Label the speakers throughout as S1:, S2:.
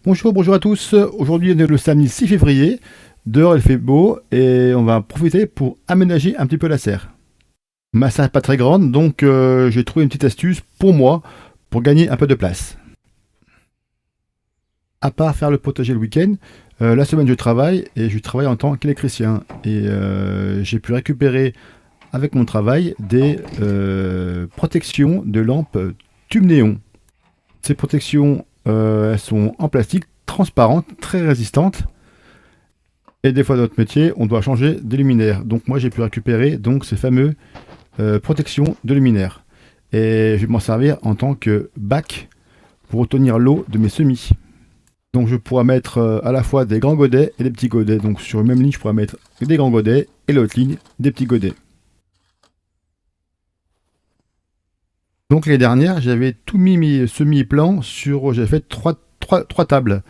S1: Bonjour, bonjour à tous. Aujourd'hui, on est le samedi 6 février. Dehors, il fait beau et on va en profiter pour aménager un petit peu la serre. Ma serre n'est pas très grande, donc j'ai trouvé une petite astuce pour moi pour gagner un peu de place. À part faire le potager le week-end, la semaine je travaille en tant qu'électricien et j'ai pu récupérer avec mon travail des protections de lampes tube néon. Ces protections, elles sont en plastique, transparentes, très résistantes. Et des fois dans notre métier, on doit changer de luminaire. Donc moi j'ai pu récupérer donc ces fameux protections de luminaire. Et je vais m'en servir en tant que bac pour retenir l'eau de mes semis. Donc je pourrais mettre à la fois des grands godets et des petits godets. Donc sur une même ligne, je pourrais mettre des grands godets et l'autre ligne, des petits godets. Donc l'année dernière, j'avais tout mis mes semis-plants sur... J'avais fait trois tables.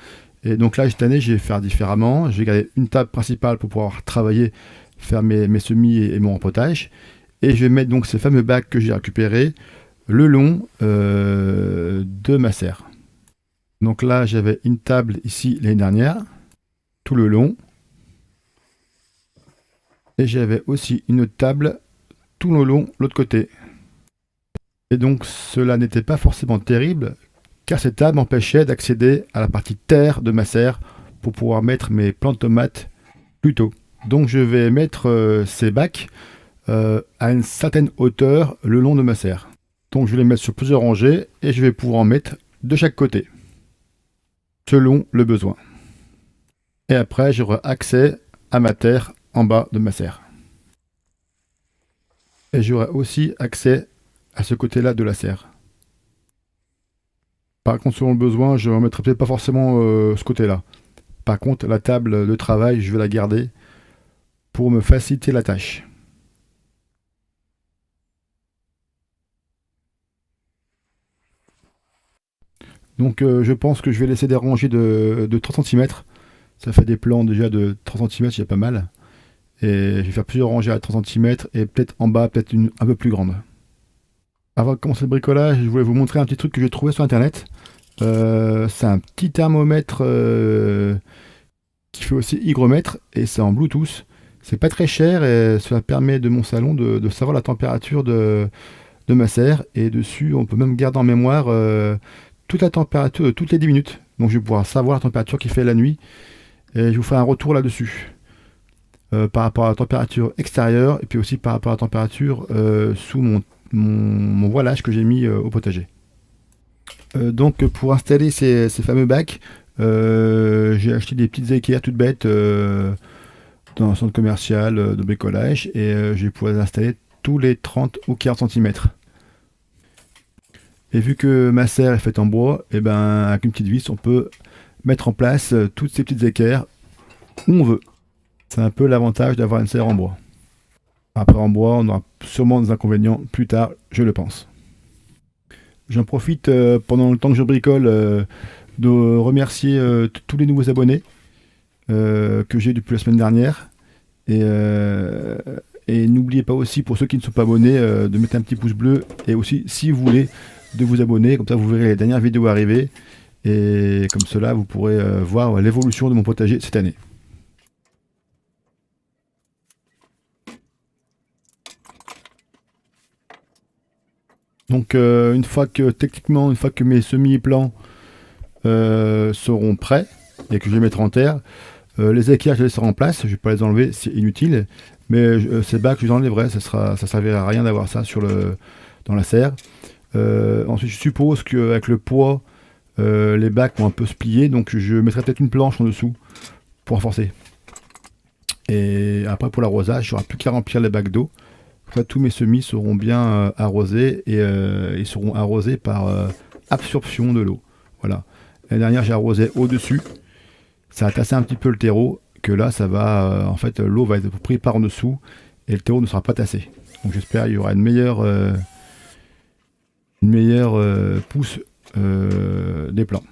S1: Et donc là, cette année, je vais faire différemment. Je vais garder une table principale pour pouvoir travailler, faire mes semis et mon rempotage. Et je vais mettre donc ces fameux bacs que j'ai récupérés le long de ma serre. Donc là, j'avais une table ici l'année dernière, tout le long. Et j'avais aussi une autre table tout le long, l'autre côté. Et donc cela n'était pas forcément terrible, car cette table m'empêchait d'accéder à la partie terre de ma serre pour pouvoir mettre mes plants de tomates plus tôt. Donc je vais mettre ces bacs à une certaine hauteur le long de ma serre. Donc je vais les mettre sur plusieurs rangées et je vais pouvoir en mettre de chaque côté, selon le besoin. Et après j'aurai accès à ma terre en bas de ma serre. Et j'aurai aussi accès à ce côté-là de la serre. Par contre, selon le besoin, je ne remettrai peut-être pas forcément ce côté-là. Par contre, la table de travail, je vais la garder pour me faciliter la tâche. Donc je pense que je vais laisser des rangées de 30 cm. Ça fait des plans déjà de 30 cm, c'est pas mal. Et je vais faire plusieurs rangées à 30 cm et peut-être en bas, peut-être une un peu plus grande. Avant de commencer le bricolage, je voulais vous montrer un petit truc que j'ai trouvé sur internet. C'est un petit thermomètre qui fait aussi hygromètre et c'est en Bluetooth. C'est pas très cher et cela permet de mon salon de savoir la température de ma serre. Et dessus, on peut même garder en mémoire toute la température de toutes les 10 minutes. Donc je vais pouvoir savoir la température qu'il fait la nuit et je vous ferai un retour là-dessus. Par rapport à la température extérieure et puis aussi par rapport à la température sous mon voilage que j'ai mis au potager. Donc pour installer ces fameux bacs, j'ai acheté des petites équerres toutes bêtes dans un centre commercial de bricolage et je vais pouvoir les installer tous les 30 ou 40 cm. Et vu que ma serre est faite en bois, et ben avec une petite vis on peut mettre en place toutes ces petites équerres où on veut. C'est un peu l'avantage d'avoir une serre en bois. Après en bois, on aura sûrement des inconvénients plus tard, je le pense. J'en profite pendant le temps que je bricole de remercier tous les nouveaux abonnés que j'ai depuis la semaine dernière. Et n'oubliez pas aussi, pour ceux qui ne sont pas abonnés, de mettre un petit pouce bleu. Et aussi, si vous voulez, de vous abonner. Comme ça, vous verrez les dernières vidéos arriver. Et comme cela, vous pourrez voir l'évolution de mon potager cette année. Donc techniquement, une fois que mes semis et plants seront prêts et que je vais mettre en terre, les équerres je les laisserai en place, je vais pas les enlever, c'est inutile, mais ces bacs je les enlèverai, ça servira à rien d'avoir ça dans la serre. Ensuite je suppose qu'avec le poids, les bacs vont un peu se plier, donc je mettrai peut-être une planche en dessous pour renforcer. Et après pour l'arrosage, il n'y aura plus qu'à remplir les bacs d'eau. Tous mes semis seront bien arrosés et ils seront arrosés par absorption de l'eau. Voilà. L'année dernière, j'ai arrosé au-dessus. Ça a tassé un petit peu le terreau. Que là, ça va. En fait, l'eau va être prise par en dessous et le terreau ne sera pas tassé. Donc, j'espère qu'il y aura une meilleure pousse des plants.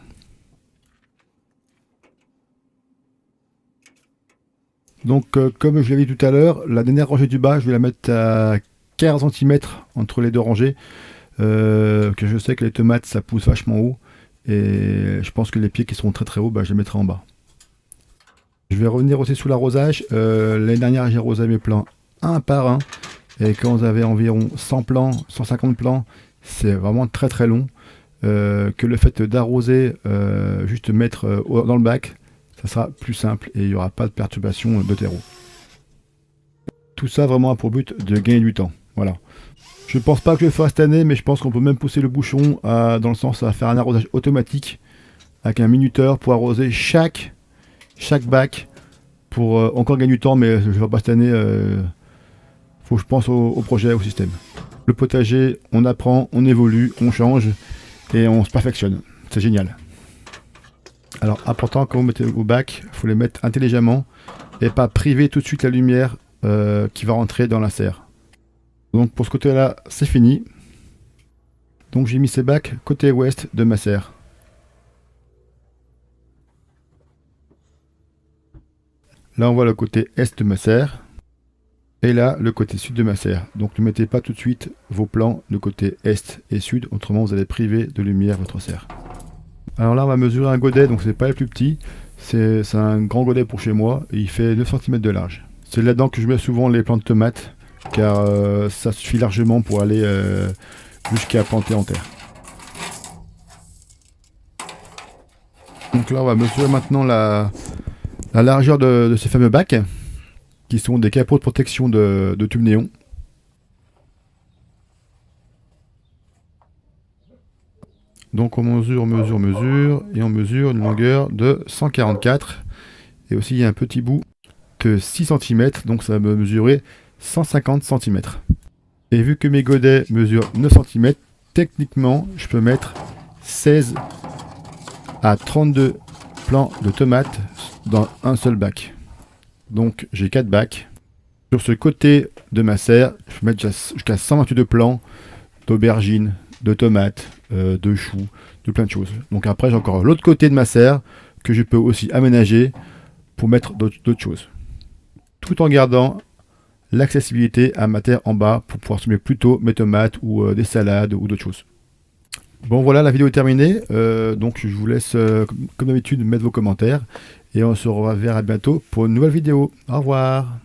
S1: Donc, comme je l'ai dit tout à l'heure, la dernière rangée du bas, je vais la mettre à 15 cm entre les deux rangées. Que je sais que les tomates, ça pousse vachement haut. Et je pense que les pieds qui seront très très hauts, bah, je les mettrai en bas. Je vais revenir aussi sous l'arrosage. L'année dernière, j'ai arrosé mes plants un par un. Et quand vous avez environ 100 plants, 150 plants, c'est vraiment très très long. Que le fait d'arroser, juste mettre dans le bac, ça sera plus simple et il n'y aura pas de perturbation de terreau. Tout ça vraiment a pour but de gagner du temps. Voilà. Je pense pas que je le ferai cette année, mais je pense qu'on peut même pousser le bouchon dans le sens à faire un arrosage automatique avec un minuteur pour arroser chaque bac pour encore gagner du temps, mais je ne le ferai pas cette année. Faut que je pense au projet, au système. Le potager, on apprend, on évolue, on change et on se perfectionne. C'est génial. Alors, important, quand vous mettez vos bacs, il faut les mettre intelligemment et pas priver tout de suite la lumière qui va rentrer dans la serre. Donc, pour ce côté-là, c'est fini. Donc, j'ai mis ces bacs côté ouest de ma serre. Là, on voit le côté est de ma serre. Et là, le côté sud de ma serre. Donc, ne mettez pas tout de suite vos plants de côté est et sud, autrement vous allez priver de lumière votre serre. Alors là, on va mesurer un godet, donc c'est pas le plus petit. C'est un grand godet pour chez moi, et il fait 9 cm de large. C'est là-dedans que je mets souvent les plants de tomates, car ça suffit largement pour aller jusqu'à planter en terre. Donc là, on va mesurer maintenant la largeur de ces fameux bacs, qui sont des capots de protection de tubes néons. Donc on mesure, et on mesure une longueur de 144. Et aussi il y a un petit bout de 6 cm, donc ça va me mesurer 150 cm. Et vu que mes godets mesurent 9 cm, techniquement je peux mettre 16 à 32 plants de tomates dans un seul bac. Donc j'ai 4 bacs. Sur ce côté de ma serre, je peux mettre jusqu'à 122 plants d'aubergines, de tomates, de choux, de plein de choses. Donc après j'ai encore l'autre côté de ma serre que je peux aussi aménager pour mettre d'autres choses. Tout en gardant l'accessibilité à ma terre en bas pour pouvoir semer plus tôt mes tomates ou des salades ou d'autres choses. Bon voilà, la vidéo est terminée. Donc je vous laisse comme d'habitude mettre vos commentaires et on se reverra bientôt pour une nouvelle vidéo. Au revoir.